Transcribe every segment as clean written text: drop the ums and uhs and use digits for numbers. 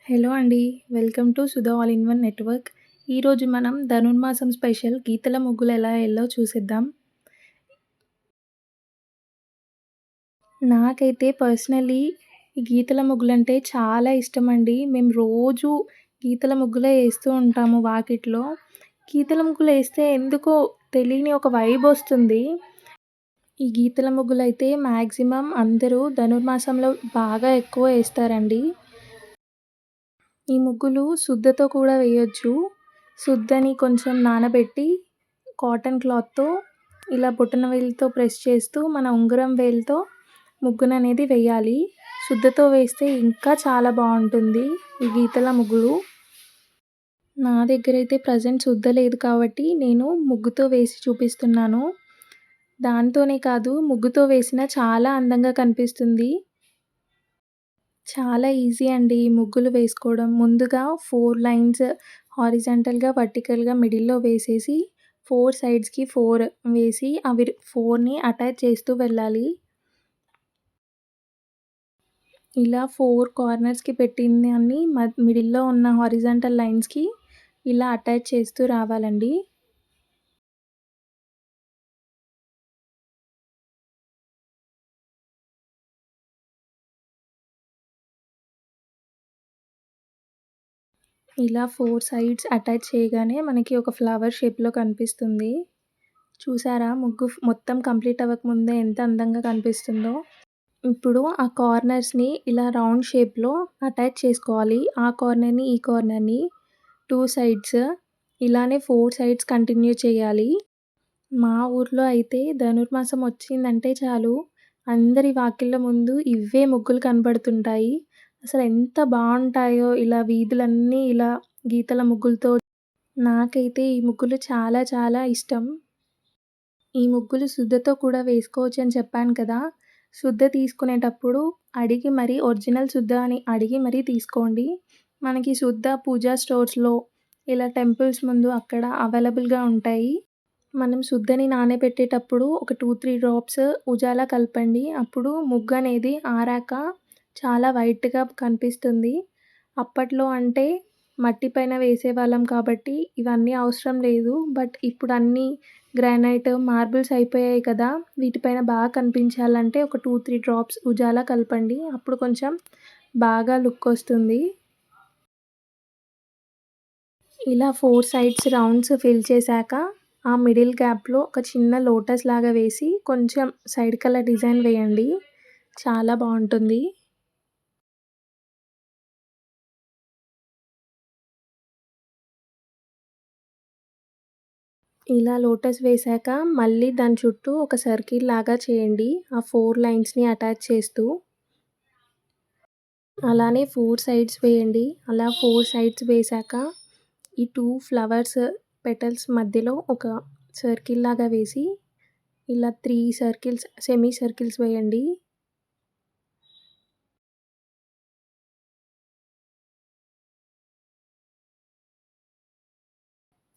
Hello అండి. Welcome to Sudha all in one network. ఈరోజు మనం ధనుర్మాసం స్పెషల్ గీతల ముగ్గులు ఎలా ఎల్లో చూసేద్దాం. నాకైతే పర్సనల్లీ ఈ గీతల ముగ్గులంటే చాలా ఇష్టమండి. మేము రోజు గీతల ముగ్గులే ఏస్తూ ఉంటాము వాకిట్లో. గీతల ముగ్గులేస్తే ఎందుకో తెలియని ఒక వైబొస్తుంది. ఈ గీతల ముగ్గులైతే మాక్సిమం అందరూ ధనుర్మాసంలో బాగా ఎక్కువ ఏస్తారండి. ఈ ముగ్గులు సుద్దతో కూడా వేయొచ్చు. సుద్దని కొంచెం నానబెట్టి కాటన్ క్లాత్‌తో ఇలా బొటన వేలుతో ప్రెస్ చేస్తూ మన ఉంగరం వేలుతో ముగ్గుననేది వేయాలి. సుద్దతో వేస్తే ఇంకా చాలా బావుంటుంది ఈ గీతల ముగ్గులు. నా దగ్గరైతే ప్రెజెంట్ సుద్ద లేదు కాబట్టి నేను ముగ్గుతో వేసి చూపిస్తున్నాను. దాంతోనే కాదు ముగ్గుతో వేసినా చాలా అందంగా కనిపిస్తుంది. చాలా ఈజీ అండి ఈ ముగ్గులు వేసుకోవడం. ముందుగా 4 లైన్స్ హారిజాంటల్‌గా, వర్టికల్‌గా మిడిల్‌లో వేసేసి 4 సైడ్స్‌కి 4 వేసి అవి 4ని అటాచ్ చేస్తూ వెళ్ళాలి. ఇలా 4 కార్నర్స్‌కి పెట్టిందాన్ని మిడిల్‌లో ఉన్న హారిజాంటల్ లైన్స్‌కి ఇలా అటాచ్ చేస్తూ రావాలండి. ఇలా 4 సైడ్స్ అటాచ్ చేయగానే మనకి ఒక ఫ్లవర్ షేప్‌లో కనిపిస్తుంది. చూసారా ముగ్గు మొత్తం కంప్లీట్ అవ్వకముందే ఎంత అందంగా కనిపిస్తుందో. ఇప్పుడు ఆ కార్నర్స్‌ని ఇలా రౌండ్ షేప్‌లో అటాచ్ చేసుకోవాలి. ఆ కార్నర్‌ని, ఈ కార్నర్‌ని 2 సైడ్స్ ఇలానే 4 సైడ్స్ కంటిన్యూ చేయాలి. మా ఊర్లో అయితే ధనుర్మాసం వచ్చిందంటే చాలు అందరి వాకిళ్ళ ముందు ఇవే ముగ్గులు కనబడుతుంటాయి. అసలెంత బావుంటాయో ఇలా వీధులన్నీ ఇలా గీతల ముగ్గులతో. నాకైతే ఈ ముగ్గులు చాలా చాలా ఇష్టం. ఈ ముగ్గులు సుద్దతో కూడా వేసుకోవచ్చని చెప్పాను కదా! సుద్ద తీసుకునేటప్పుడు అడిగి మరీ ఒరిజినల్ సుద్ద అని అడిగి మరీ తీసుకోండి. మనకి సుద్ద పూజా స్టోర్స్‌లో ఇలా టెంపుల్స్ ముందు అక్కడ అవైలబుల్‌గా ఉంటాయి. మనం సుద్దని నానబెట్టేటప్పుడు ఒక 2, 3 డ్రాప్స్ ఉజాలా కలపండి. అప్పుడు ముగ్గనేది ఆరాక చాలా వైట్‌గా కనిపిస్తుంది. అప్పట్లో అంటే మట్టి పైన వేసేవాళ్ళం కాబట్టి ఇవన్నీ అవసరం లేదు. బట్ ఇప్పుడు అన్నీ గ్రానైట్, మార్బుల్స్ అయిపోయాయి కదా! వీటిపైన బాగా కనిపించాలంటే ఒక 2, 3 డ్రాప్స్ ఉజాలా కలపండి. అప్పుడు కొంచెం బాగా లుక్కొస్తుంది. ఇలా 4 సైడ్స్ రౌండ్స్ ఫిల్ చేశాక, ఆ మిడిల్ గ్యాప్‌లో ఒక చిన్న లోటస్ లాగా వేసి, కొంచెం సైడ్ కలర్ డిజైన్ వేయండి. చాలా బావుంటుంది. ఇలా లోటస్ వేశాక, మళ్ళీ దాని చుట్టూ ఒక సర్కిల్ లాగా చేయండి. ఆ 4 లైన్స్‌ని అటాచ్ చేస్తూ. అలానే 4 సైడ్స్ వేయండి. అలా 4 సైడ్స్ వేశాక, ఈ 2 ఫ్లవర్స్ పెటల్స్ మధ్యలో ఒక సర్కిల్ లాగా వేసి, ఇలా 3 సర్కిల్స్ సెమీ సర్కిల్స్ వేయండి.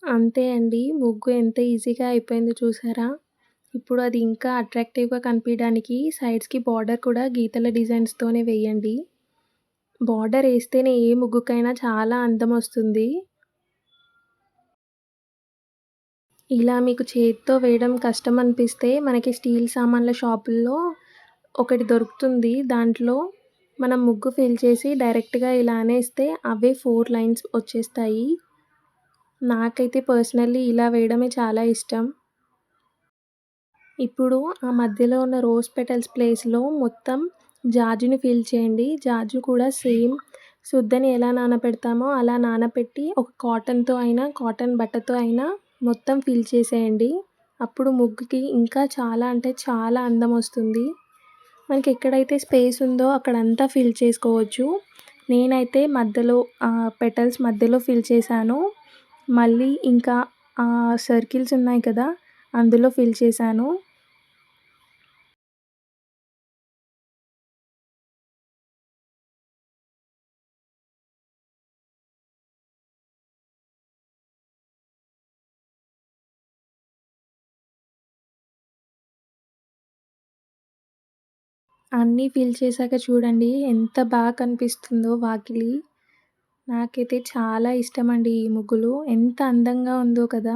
అంతే అండి. ముగ్గు ఎంత ఈజీగా అయిపోయిందో చూసారా? ఇప్పుడు అది ఇంకా అట్రాక్టివ్‌గా కనిపియడానికి సైడ్స్‌కి బార్డర్ కూడా గీతల డిజైన్స్‌తోనే వేయండి. బార్డర్ ఏస్తేనే ఏ ముగ్గుకైనా చాలా అందమొస్తుంది. ఇలా మీకు చేత్తో వేయడం కష్టం అనిపిస్తే మనకి స్టీల్ సామాన్ల షాపుల్లో ఒకటి దొరుకుతుంది. దాంట్లో మనం ముగ్గు ఫిల్ చేసి డైరెక్ట్‌గా ఇలా అనేస్తే అవే 4 లైన్స్ వచ్చేస్తాయి. నాకైతే పర్సనల్లీ ఇలా వేయడమే చాలా ఇష్టం. ఇప్పుడు ఆ మధ్యలో ఉన్న రోజ్ పెటల్స్ ప్లేస్‌లో మొత్తం జాజుని ఫిల్ చేయండి. జాజు కూడా సేమ్ సుద్దని ఎలా నానపెడతామో అలా నానపెట్టి ఒక కాటన్‌తో అయినా, కాటన్ బట్టతో అయినా మొత్తం ఫిల్ చేసేయండి. అప్పుడు ముగ్గుకి ఇంకా చాలా అంటే చాలా అందమొస్తుంది. మనకెక్కడైతే స్పేస్ ఉందో అక్కడంతా ఫిల్ చేసుకోవచ్చు. నేనైతే మధ్యలో పెటల్స్ మధ్యలో ఫిల్ చేశాను. మళ్ళీ ఇంకా సర్కిల్స్ ఉన్నాయి కదా! అందులో ఫిల్ చేశాను. అన్నీ ఫిల్ చేశాక చూడండి ఎంత బాగా కనిపిస్తుందో వాకిలి. నాకైతే చాలా ఇష్టమండి ఈ ముగ్గులు. ఎంత అందంగా ఉందో కదా!